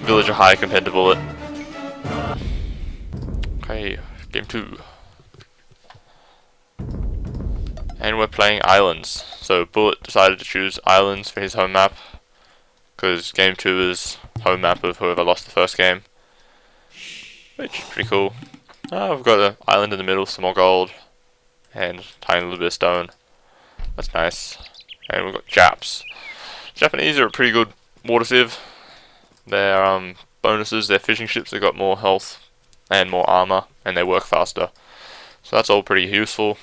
villager high compared to Bullet. Okay, game 2. And we're playing Islands. So Bullet decided to choose Islands for his home map, because game 2 is home map of whoever lost the first game. Which is pretty cool. We've got an island in the middle, some more gold, and a tiny little bit of stone. That's nice. And we've got Japs. Japanese are a pretty good water civ. Their bonuses, their fishing ships have got more health and more armor, and they work faster. So that's all pretty useful.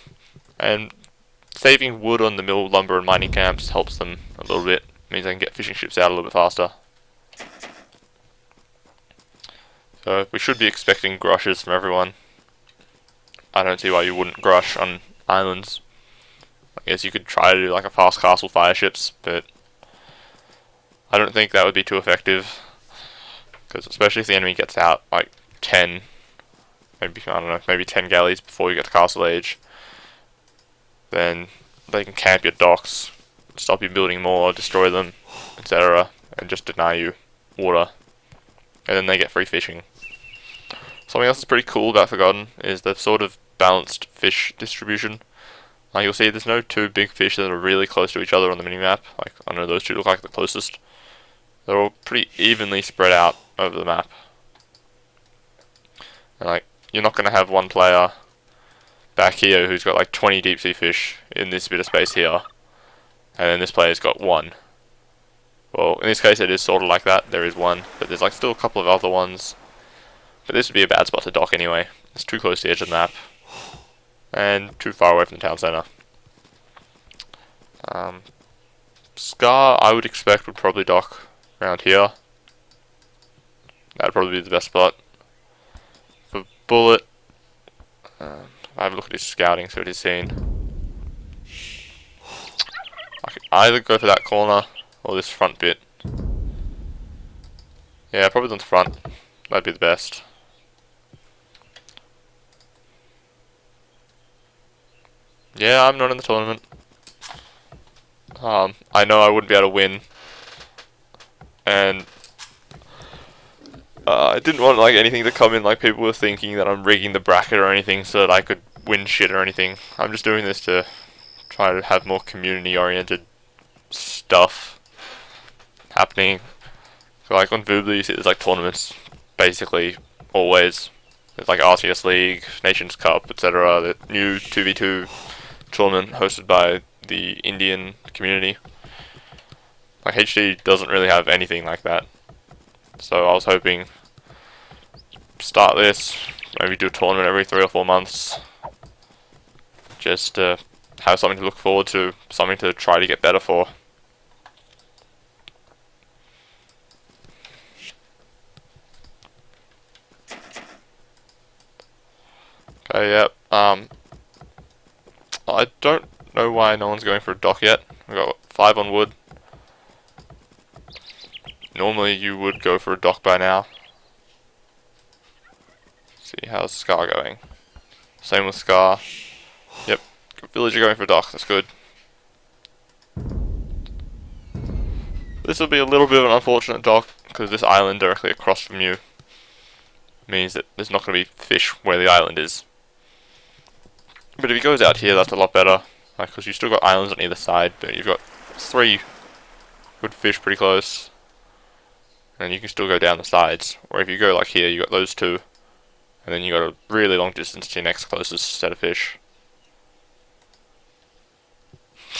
And saving wood on the mill, lumber, and mining camps helps them a little bit. Means they can get fishing ships out a little bit faster. So we should be expecting grushes from everyone. I don't see why you wouldn't grush on islands. I guess you could try to do like a fast castle fire ships, but I don't think that would be too effective. Because especially if the enemy gets out like 10, maybe, I don't know, maybe 10 galleys before you get to castle age, then they can camp your docks, stop you building more, destroy them, etc. and just deny you water. And then they get free fishing. Something else that's pretty cool about Forgotten is the sort of balanced fish distribution. Like you'll see there's no two big fish that are really close to each other on the minimap. Like, I don't know, those two look like the closest. They're all pretty evenly spread out over the map. And like, you're not going to have one player back here who's got like 20 deep sea fish in this bit of space here, and then this player's got one. Well, in this case it is sort of like that, there is one, but there's like still a couple of other ones. But this would be a bad spot to dock anyway. It's too close to the edge of the map, and too far away from the town centre. Scar, I would expect, would probably dock around here. That would probably be the best spot. For Bullet, I have a look at his scouting, see what he's seen. I could either go for that corner or this front bit. Yeah, probably on the front. That'd be the best. Yeah, I'm not in the tournament. I know I wouldn't be able to win, and I didn't want like anything to come in like people were thinking that I'm rigging the bracket or anything so that I could win shit or anything. I'm just doing this to try to have more community-oriented stuff happening. So like on Voobly, you see there's like tournaments basically always. There's like RTS League, Nations Cup, etc. The new 2v2 tournament hosted by the Indian community. Like HD doesn't really have anything like that. So I was hoping start this, maybe do a tournament every 3 or 4 months. Just to have something to look forward to, something to try to get better for. Okay, yep. I don't know why no one's going for a dock yet. We've got 5 on wood. Normally you would go for a dock by now. Let's see, how's Scar going? Same with Scar. Yep, villager going for a dock, that's good. This will be a little bit of an unfortunate dock, because this island directly across from you means that there's not going to be fish where the island is. But if he goes out here, that's a lot better, because you've still got islands on either side, but you've got 3 good fish pretty close, and you can still go down the sides. Or if you go like here, you got those 2, and then you got a really long distance to your next closest set of fish.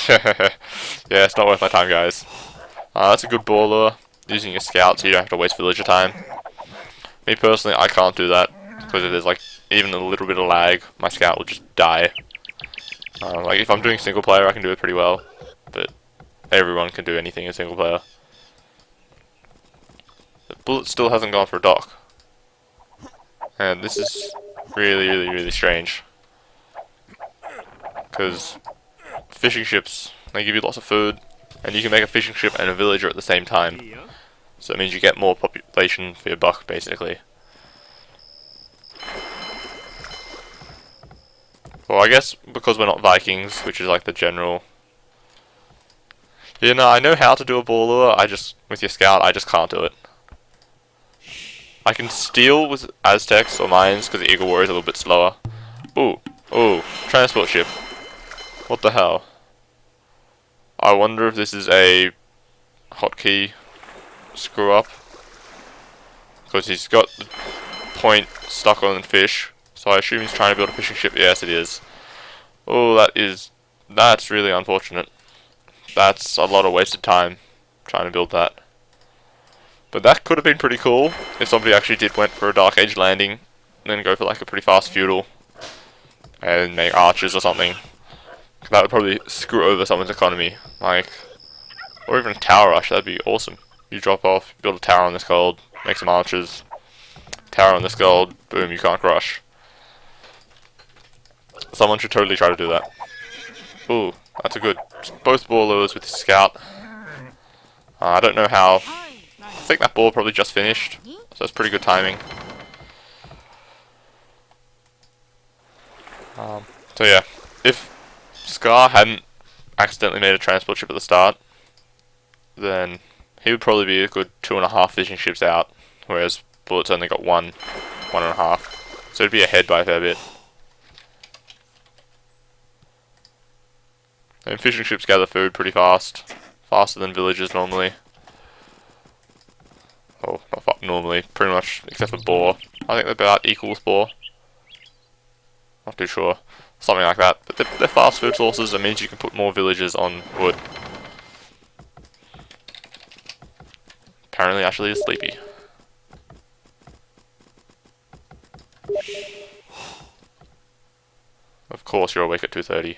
Yeah, it's not worth my time, guys. That's a good ball lure, using your scout so you don't have to waste villager time. Me personally, I can't do that, because if there's like even a little bit of lag, my scout will just die. Like if I'm doing single player, I can do it pretty well, but everyone can do anything in single player. The Bullet still hasn't gone for a dock, and this is really strange, because fishing ships, they give you lots of food, and you can make a fishing ship and a villager at the same time. So it means you get more population for your buck, basically. Well, I guess because we're not Vikings, which is like the general... You know, I know how to do a ball lure, with your scout, I just can't do it. I can steal with Aztecs or Mayans because the Eagle Warrior is a little bit slower. Ooh, ooh, transport ship. What the hell? I wonder if this is a hotkey screw up. Because he's got the point stuck on the fish. So I assume he's trying to build a fishing ship. Yes, it is. Oh, that's really unfortunate. That's a lot of wasted time trying to build that. But that could have been pretty cool if somebody actually did went for a Dark Age landing, and then go for like a pretty fast feudal, and make archers or something. That would probably screw over someone's economy, like, or even a tower rush. That'd be awesome. You drop off, build a tower on this gold, make some archers, tower on this gold, boom, you can't rush. Someone should totally try to do that. Ooh, that's a good. Both ball lures with the scout. I don't know how. I think that ball probably just finished, so it's pretty good timing. So yeah, if Scar hadn't accidentally made a transport ship at the start, then he would probably be a good 2.5 fishing ships out, whereas Bullet's only got 1.5. So it'd be ahead by a fair bit. And fishing ships gather food pretty fast. Faster than villagers normally. Oh, not normally, pretty much, except for boar. I think they're about equal with boar. Not too sure. Something like that. But they're fast food sources, it means you can put more villagers on wood. Apparently Ashley is sleepy. Of course you're awake at 2:30.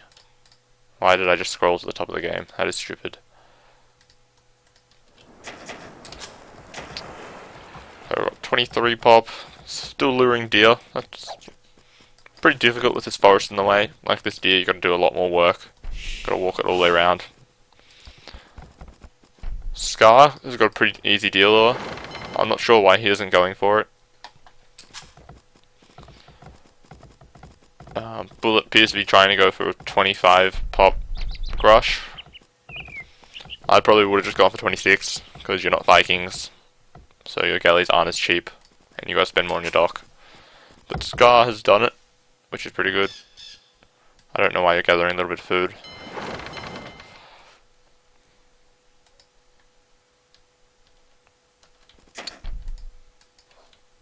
Why did I just scroll to the top of the game? That is stupid. So we've got 23 pop. Still luring deer. That's pretty difficult with this forest in the way. Like this deer, you gotta do a lot more work. Gotta walk it all the way around. Scar has got a pretty easy deer lure. I'm not sure why he isn't going for it. Bullet appears to be trying to go for a 25 pop grush. I probably would have just gone for 26 because you're not Vikings, so your galleys aren't as cheap, and you gotta spend more on your dock. But Scar has done it, which is pretty good. I don't know why you're gathering a little bit of food.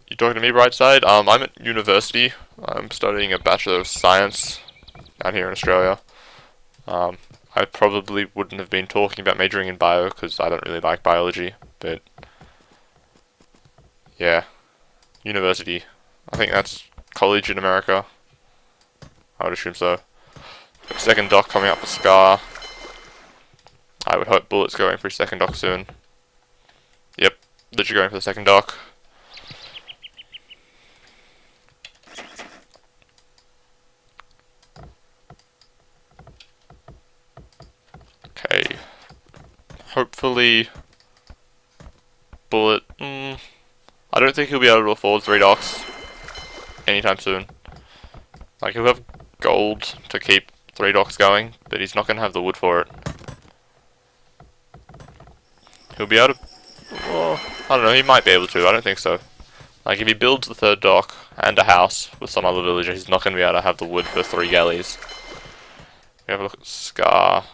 You talking to me, Brightside? I'm at university. I'm studying a Bachelor of Science down here in Australia. I probably wouldn't have been talking about majoring in bio because I don't really like biology, but yeah, university. I think that's college in America. I would assume so. Second dock coming up for Scar. I would hope Bullet's going for his second dock soon. Yep, literally going for the second dock. Okay. Hopefully Bullet... I don't think he'll be able to afford 3 docks anytime soon. Like, he'll have gold to keep 3 docks going, but he's not going to have the wood for it. He'll be able to... Well, I don't know, he might be able to, I don't think so. Like, if he builds the 3rd dock and a house with some other villager, he's not going to be able to have the wood for 3 galleys. We have a look at Scar.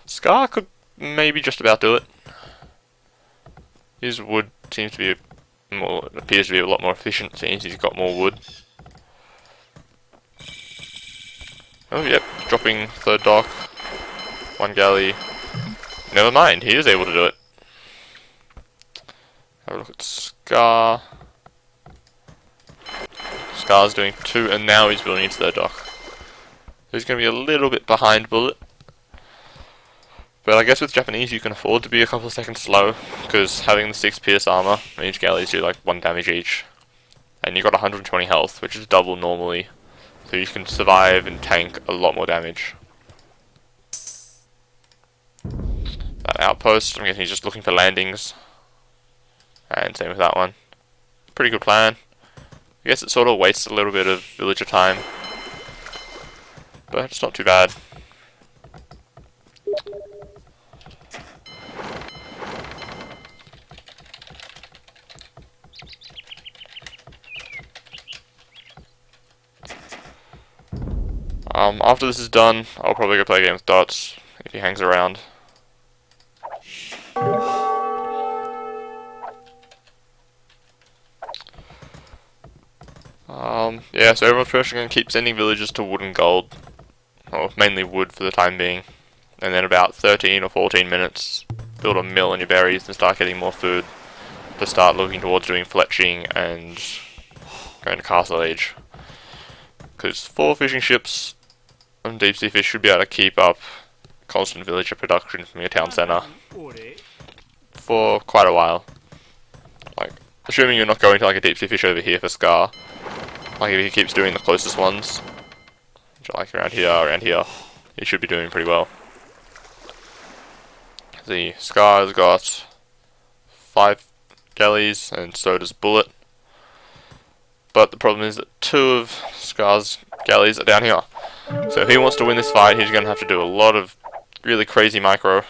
Scar could maybe just about do it. His wood seems to be appears to be a lot more efficient, since he's got more wood. Oh yep, dropping 3rd dock, 1 galley. Never mind, he is able to do it. Have a look at Scar. Scar's doing 2, and now he's building his 3rd dock. He's going to be a little bit behind Bullet. But I guess with Japanese you can afford to be a couple of seconds slow, because having the 6 pierce armor means galleys do like 1 damage each. And you've got 120 health, which is double normally. So you can survive and tank a lot more damage. That outpost, I'm guessing he's just looking for landings. And same with that one. Pretty good plan. I guess it sort of wastes a little bit of villager time. But it's not too bad. After this is done, I'll probably go play a game with Dots if he hangs around. Yeah, so everyone's first going to keep sending villagers to wood and gold, or mainly wood for the time being, and then about 13 or 14 minutes, build a mill on your berries and start getting more food to start looking towards doing fletching and going to Castle Age. Because 4 fishing ships and deep sea fish should be able to keep up constant villager production from your town centre for quite a while. Like, assuming you're not going to like a deep sea fish over here for Scar. Like if he keeps doing the closest ones, which are like around here, he should be doing pretty well. The Scar has got 5 galleys, and so does Bullet. But the problem is that 2 of Scar's galleys are down here. So if he wants to win this fight, he's going to have to do a lot of really crazy micro,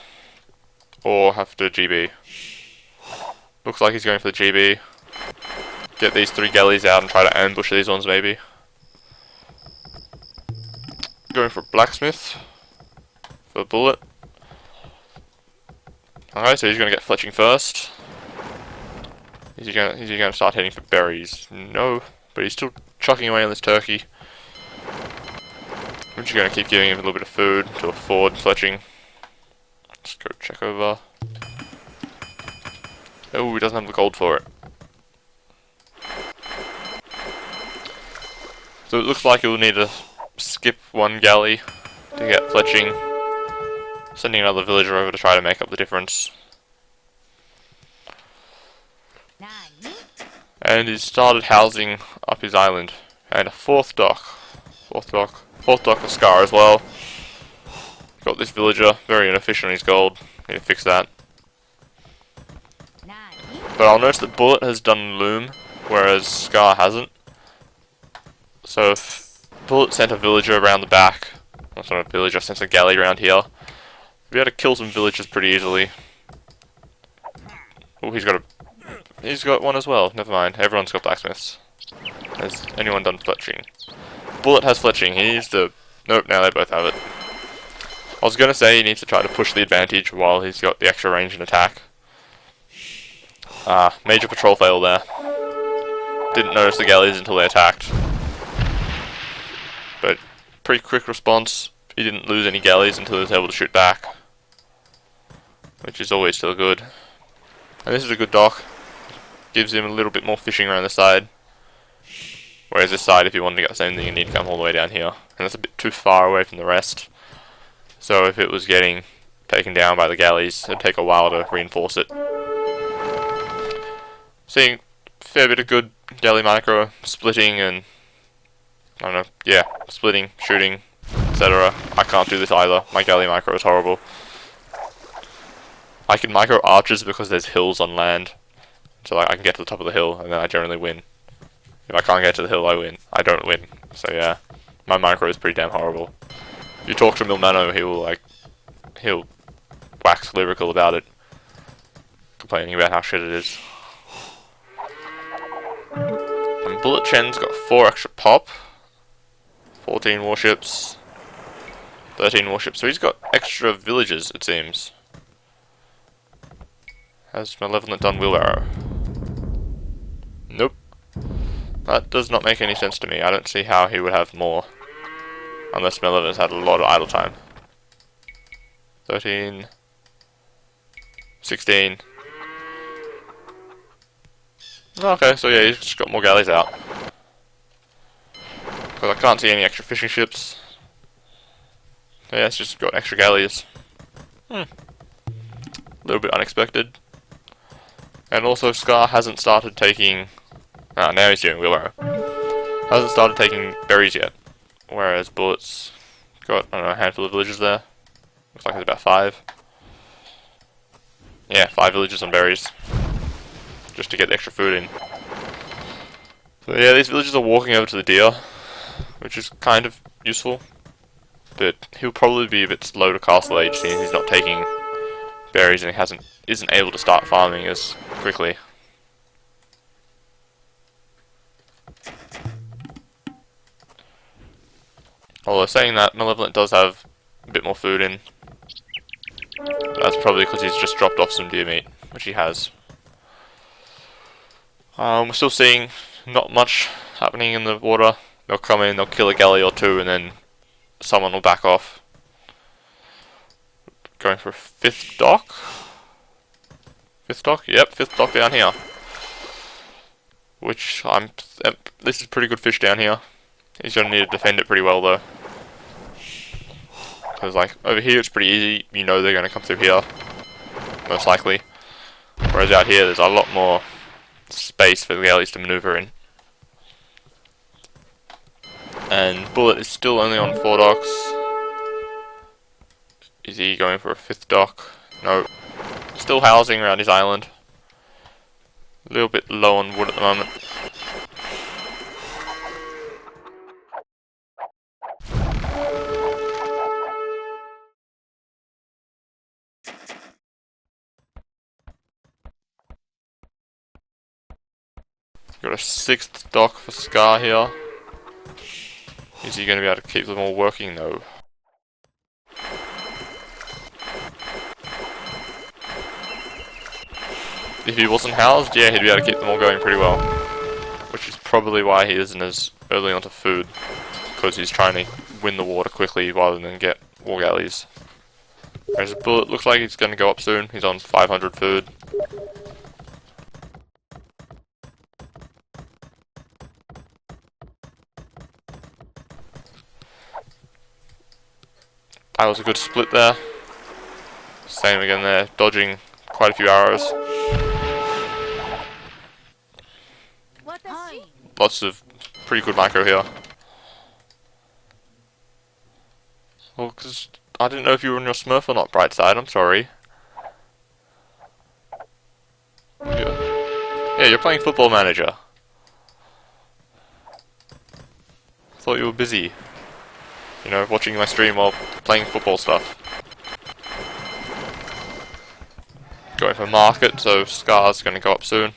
or have to GB. Looks like he's going for the GB. Get these 3 galleys out and try to ambush these ones maybe. Going for Blacksmith for Bullet. Okay, so he's going to get fletching first. Is he going to start heading for berries? No, but he's still chucking away on this turkey. I'm just going to keep giving him a little bit of food to afford fletching. Let's go check over. Oh, he doesn't have the gold for it. So it looks like he'll need to skip 1 galley to get fletching. Sending another villager over to try to make up the difference. And he's started housing up his island. And a 4th dock. 4th dock for Scar as well. Got this villager, very inefficient on his gold. Need to fix that. But I'll notice that Bullet has done loom, whereas Scar hasn't. So if Bullet sent a villager around the back, or not a villager, sent a galley around here, we'll be able to kill some villagers pretty easily. Oh, he's got one as well. Never mind. Everyone's got blacksmiths. Has anyone done fletching? Bullet has fletching. He needs to... Nope, now they both have it. I was gonna say he needs to try to push the advantage while he's got the extra range and attack. Major patrol fail there. Didn't notice the galleys until they attacked. But pretty quick response. He didn't lose any galleys until he was able to shoot back, which is always still good. And this is a good dock. Gives him a little bit more fishing around the side. Whereas this side, if you wanted to get the same thing, you need to come all the way down here. And that's a bit too far away from the rest. So if it was getting taken down by the galleys, it'd take a while to reinforce it. Seeing a fair bit of good galley micro, splitting and... I don't know, yeah, splitting, shooting, etc. I can't do this either. My galley micro is horrible. I can micro archers because there's hills on land. So like, I can get to the top of the hill and then I generally win. If I can't get to the hill, I win. I don't win. So yeah, my micro is pretty damn horrible. If you talk to Milmano, he'll wax lyrical about it, complaining about how shit it is. And Bulletchen's got 4 extra pop, 14 warships, 13 warships, so he's got extra villages, it seems. Has Malevolent done wheelbarrow? Nope. That does not make any sense to me. I don't see how he would have more. Unless Malevolent's had a lot of idle time. 13... 16... Okay, so yeah, he's just got more galleys out. Because I can't see any extra fishing ships. So yeah, it's just got extra galleys. A little bit unexpected. And also Scar hasn't started taking... now he's doing wheelbarrow. Hasn't started taking berries yet. Whereas Bullet's got, I don't know, a handful of villages there. Looks like there's about 5. Yeah, 5 villages on berries. Just to get the extra food in. So yeah, these villagers are walking over to the deer, which is kind of useful. But he'll probably be a bit slow to Castle Age, seeing he's not taking berries and he isn't able to start farming as quickly. Although saying that, Malevolent does have a bit more food in. That's probably because he's just dropped off some deer meat, which he has. We're still seeing not much happening in the water. They'll come in, they'll kill a galley or two, and then someone will back off. Going for a fifth dock? Fifth dock? Yep, fifth dock down here. Which, this is pretty good fish down here. He's going to need to defend it pretty well though. Because like, over here it's pretty easy, you know they're going to come through here. Most likely. Whereas out here there's a lot more space for the galleys to maneuver in. And Bullet is still only on 4 docks. Is he going for a 5th dock? No. Still housing around his island. A little bit low on wood at the moment. Got a 6th dock for Scar here. Is he going to be able to keep them all working? No. If he wasn't housed, yeah, he'd be able to keep them all going pretty well. Which is probably why he isn't as early onto food. Because he's trying to win the water quickly rather than get war galleys. Whereas Bullet looks like he's going to go up soon. He's on 500 food. That was a good split there. Same again there, dodging quite a few arrows. Lots of pretty good micro here. Well, because I didn't know if you were on your Smurf or not, Brightside, I'm sorry. Yeah, you're playing Football Manager. Thought you were busy. You know, watching my stream while playing football stuff. Going for market, so Scar's going to go up soon.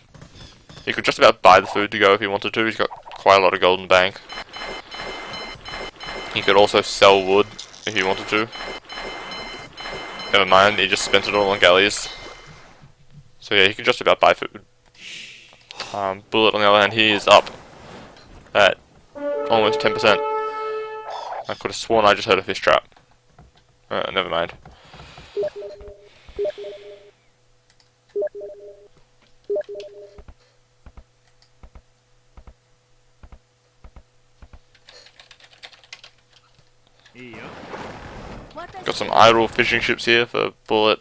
He could just about buy the food to go if he wanted to. He's got quite a lot of golden bank. He could also sell wood if he wanted to. Never mind, he just spent it all on galleys. So yeah, he could just about buy food. Bullet on the other hand, he is up at almost 10%. I could have sworn I just heard a fish trap. Never mind. Got some idle fishing ships here for Bullet.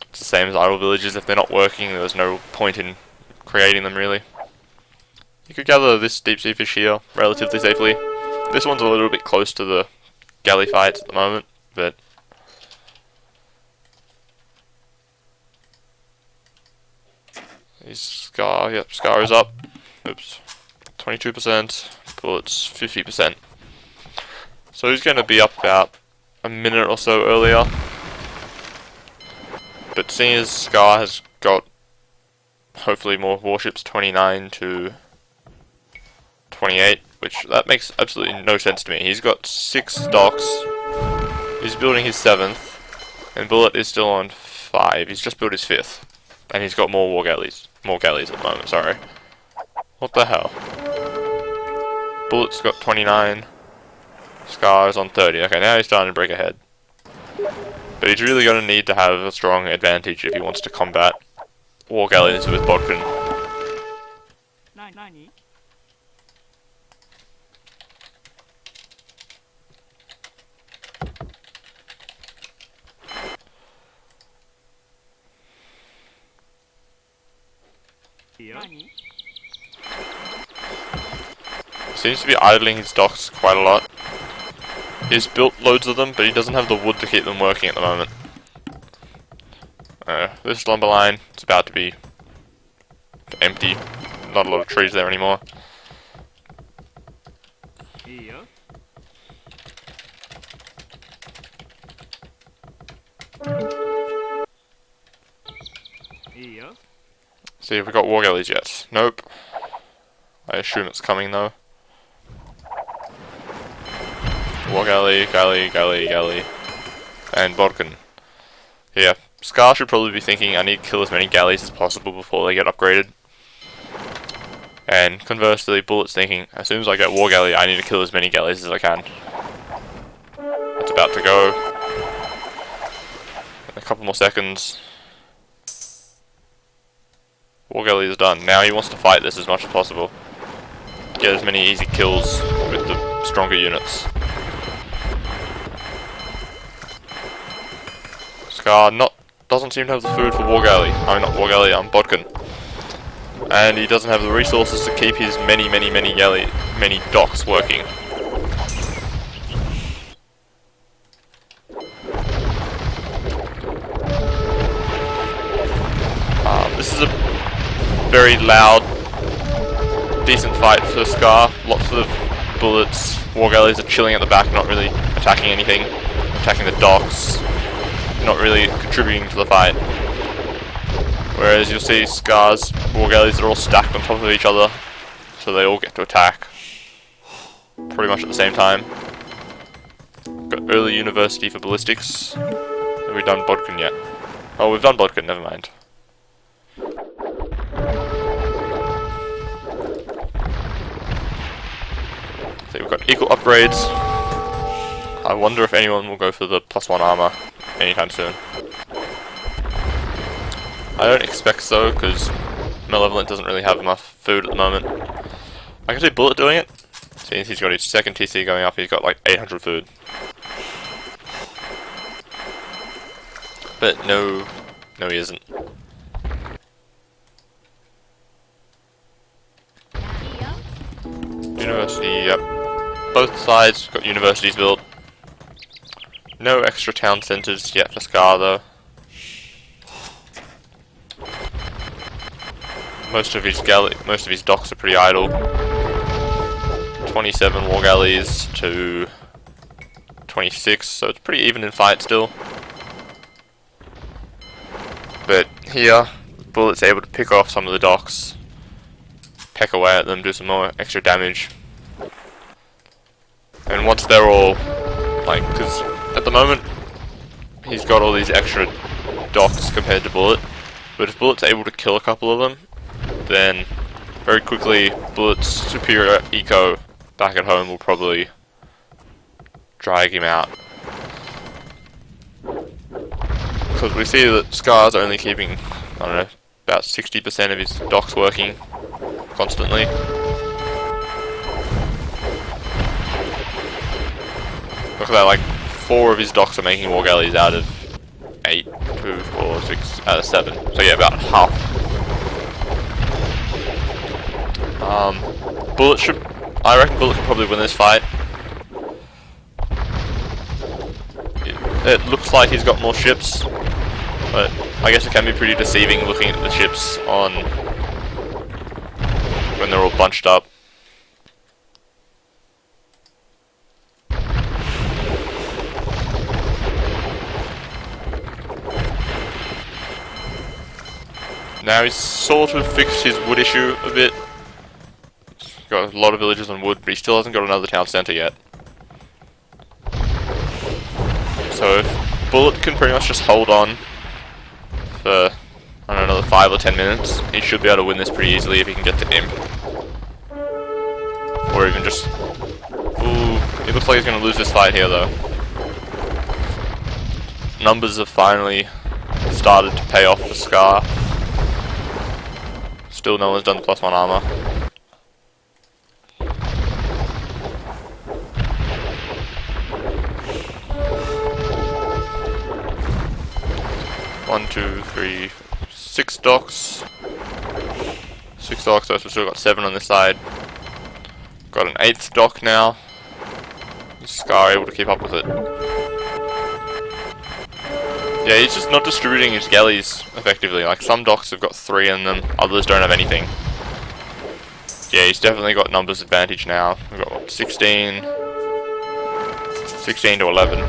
It's the same as idle villages. If they're not working, there's no point in creating them really. You could gather this deep sea fish here relatively safely. This one's a little bit close to the galley fights at the moment, but his Scar, yep, Scar is up. Oops, 22%, Bullet's 50%. So he's going to be up about a minute or so earlier. But seeing as Scar has got hopefully more warships, 29 to 28, which that makes absolutely no sense to me. He's got 6 docks, he's building his 7th, and Bullet is still on 5. He's just built his 5th, and he's got more war galleys. More galleys at the moment, sorry. What the hell? Bullet's got 29, Scar is on 30. Okay, now he's starting to break ahead. But he's really going to need to have a strong advantage if he wants to combat war galleys with Bodkin. Seems to be idling his docks quite a lot. He's built loads of them, but he doesn't have the wood to keep them working at the moment. This lumber line is about to be empty. Not a lot of trees there anymore. See if we got war galleys yet. Nope. I assume it's coming though. War Galley, Galley, and Bodkin. Yeah, Scar should probably be thinking, I need to kill as many galleys as possible before they get upgraded. And conversely, Bullet's thinking, as soon as I get War Galley, I need to kill as many galleys as I can. It's about to go. In a couple more seconds. War Galley is done. Now he wants to fight this as much as possible. Get as many easy kills with the stronger units. Scar doesn't seem to have the food for War Galley. I mean, not War Galley, Bodkin. And he doesn't have the resources to keep his many docks working. This is a very loud, decent fight for Scar. Lots of bullets. War Galleys are chilling at the back, not really attacking anything. Attacking the docks, not really contributing to the fight. Whereas you'll see Scar's War Galleys are all stacked on top of each other, so they all get to attack pretty much at the same time. Got early university for ballistics. Have we done Bodkin yet? Oh, we've done Bodkin, never mind. So we've got equal upgrades. I wonder if anyone will go for the +1 armor anytime soon. I don't expect so, because Malevolent doesn't really have enough food at the moment. I can see Bullet doing it. Since he's got his second TC going up, he's got like 800 food. But no he isn't. University, yep. Both sides got universities built. No extra town centres yet for Scar though. Most of his docks are pretty idle. 27 war galleys to 26, so it's pretty even in fight still. But here, Bullet's able to pick off some of the docks, peck away at them, do some more extra damage. And once they're all, like, because at the moment, he's got all these extra docks compared to Bullet, but if Bullet's able to kill a couple of them, then very quickly Bullet's superior eco back at home will probably drag him out. Because we see that Scar's only keeping, I don't know, about 60% of his docks working constantly. Look at that, like 4 of his docks are making war galleys out of 8, 2, 4, 6 out of 7. So yeah, about half. I reckon Bullet can probably win this fight. It looks like he's got more ships, but I guess it can be pretty deceiving looking at the ships on when they're all bunched up. Now he's sort of fixed his wood issue a bit. He's got a lot of villages on wood, but he still hasn't got another town centre yet. So if Bullet can pretty much just hold on for, I don't know, another 5 or 10 minutes, he should be able to win this pretty easily if he can get to Imp. Or even just... Ooh, it looks like he's going to lose this fight here though. Numbers have finally started to pay off for Scar. Still no one's done the +1 armor. One, two, three, 6 docks. 6 docks, so we've still got 7 on this side. Got an 8th dock now. Is Scar able to keep up with it? Yeah, he's just not distributing his galleys effectively. Like, some docks have got 3 in them, others don't have anything. Yeah, he's definitely got numbers advantage now. We've got, what, 16 to 11.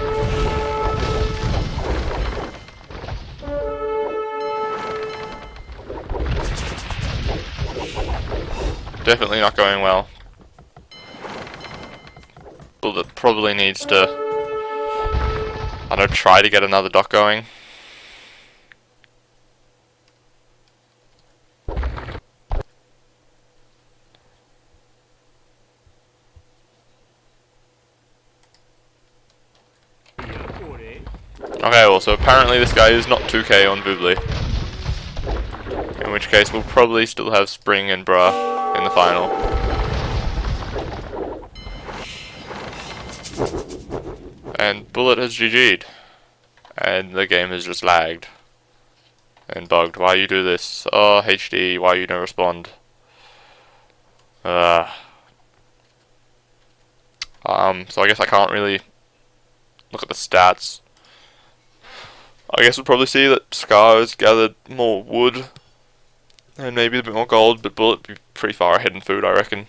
Definitely not going well. Bullet probably needs to, I don't know, try to get another dock going. Okay, well, so apparently this guy is not 2k on Vubli. In which case we'll probably still have Spring and Bra in the final. And Bullet has GG'd. And the game has just lagged. And bugged. Why you do this? Oh, HD, why you don't respond? So I guess I can't really look at the stats. I guess we'll probably see that Scar has gathered more wood and maybe a bit more gold, but Bullet would be pretty far ahead in food, I reckon.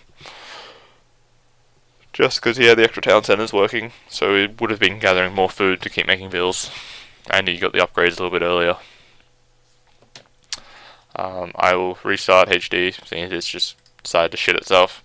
Just because he had the extra town centres working, so he would have been gathering more food to keep making bills, and he got the upgrades a little bit earlier. I will restart HD, seeing as it's just decided to shit itself.